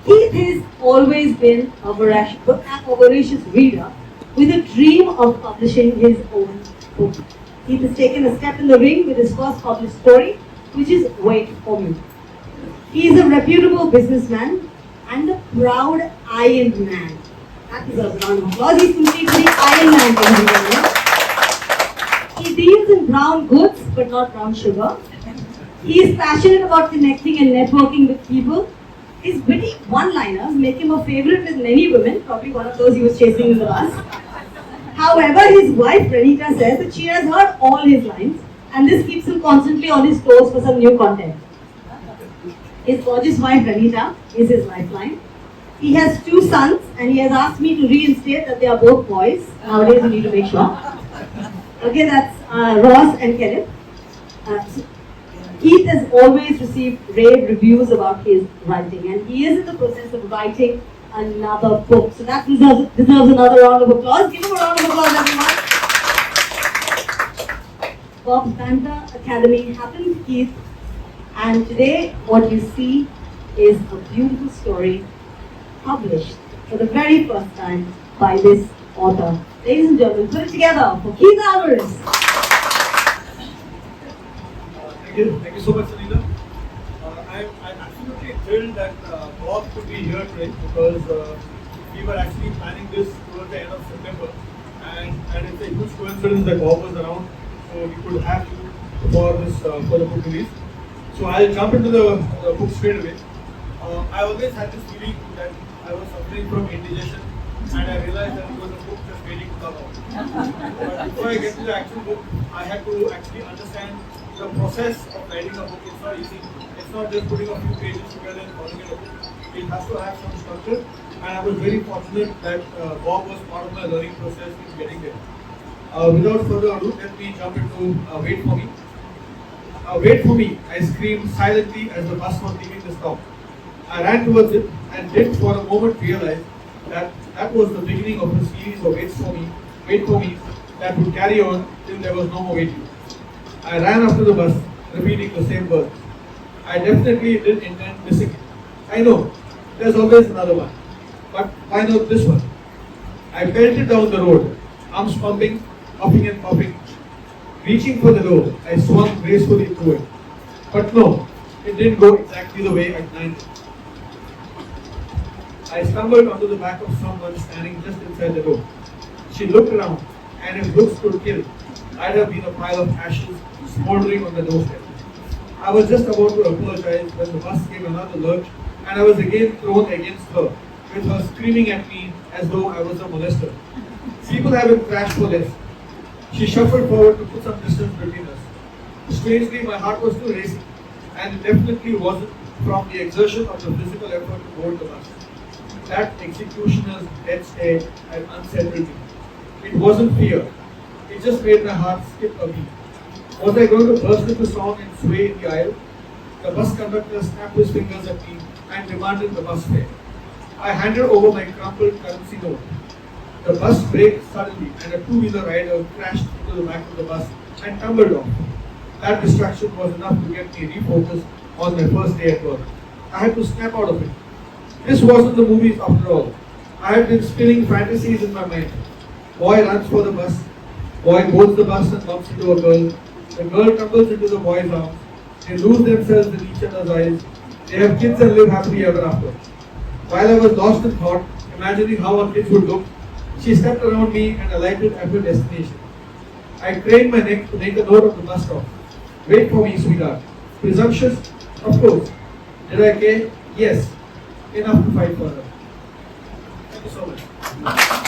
Keith has always been a voracious reader with a dream of publishing his own book. Keith has taken a step in the ring with his first published story, which is Wait For Me. He is a reputable businessman and a proud Iron Man. That deserves a round of applause. He's completely Iron Man, everyone. He deals in brown goods, but not brown sugar. He is passionate about connecting and networking with people. His witty one-liners make him a favorite with many women, probably one of those he was chasing in the bus. However, his wife Renita says that she has heard all his lines, and this keeps him constantly on his toes for some new content. His gorgeous wife Renita is his lifeline. He has 2 sons, and he has asked me to reinstate that they are both boys. Nowadays, we need to make sure. Okay, that's Ross and Kenneth. Keith has always received rave reviews about his writing, and he is in the process of writing another book. So that deserves another round of applause. Give him a round of applause, everyone. Bob's Banter Academy happened, Keith, and today what you see is a beautiful story published for the very first time by this author. Ladies and gentlemen, put it together for Keith Alvares. Thank you so much, Sunila. I'm absolutely thrilled that Bob could be here today because we were actually planning this towards the end of September, and it's a huge coincidence that Bob was around, so we could have you for the book release. So I'll jump into the book straight away. I always had this feeling that I was suffering from indigestion, and I realized that it was a book just waiting to come out. But before I get to the actual book, I had to actually understand the process of writing a book. Is not easy. It's not just putting a few pages together and calling it a book. It has to have some structure, and I was very fortunate that Bob was part of my learning process in getting there. Without further ado, let me jump into Wait For Me. Wait For Me, I screamed silently as the bus was leaving the stop. I ran towards it and did for a moment realize that that was the beginning of a series of Wait For Me that would carry on till there was no more waiting. I ran after the bus, repeating the same words. I definitely didn't intend missing it. I know, there's always another one. But why not this one? I belted down the road, arms pumping, puffing and puffing. Reaching for the door, I swung gracefully through it. But no, it didn't go exactly the way I planned it. I stumbled onto the back of someone standing just inside the door. She looked around, and if looks could kill, I'd have been a pile of ashes smoldering on the doorstep. I was just about to apologize when the bus gave another lurch, and I was again thrown against her, with her screaming at me as though I was a molester. People haven't crashed for less. She shuffled forward to put some distance between us. Strangely, my heart was still racing, and it definitely wasn't from the exertion of the physical effort to board the bus. That executioner's dead stare had unsettled me. It wasn't fear. It just made my heart skip a beat. Was I going to burst into song and sway in the aisle? The bus conductor snapped his fingers at me and demanded the bus fare. I handed over my crumpled currency note. The bus braked suddenly and a two-wheeler rider crashed into the back of the bus and tumbled off. That distraction was enough to get me refocused on my first day at work. I had to snap out of it. This wasn't the movies after all. I had been spinning fantasies in my mind. Boy runs for the bus. Boy boards the bus and bumps into a girl. The girl tumbles into the boy's arms. They lose themselves in each other's eyes. They have kids and live happily ever after. While I was lost in thought, imagining how our kids would look, she stepped around me and alighted at her destination. I craned my neck to make a note of the bus stop. Wait for me, sweetheart. Presumptuous? Of course. Did I care? Yes. Enough to fight for her. Thank you so much.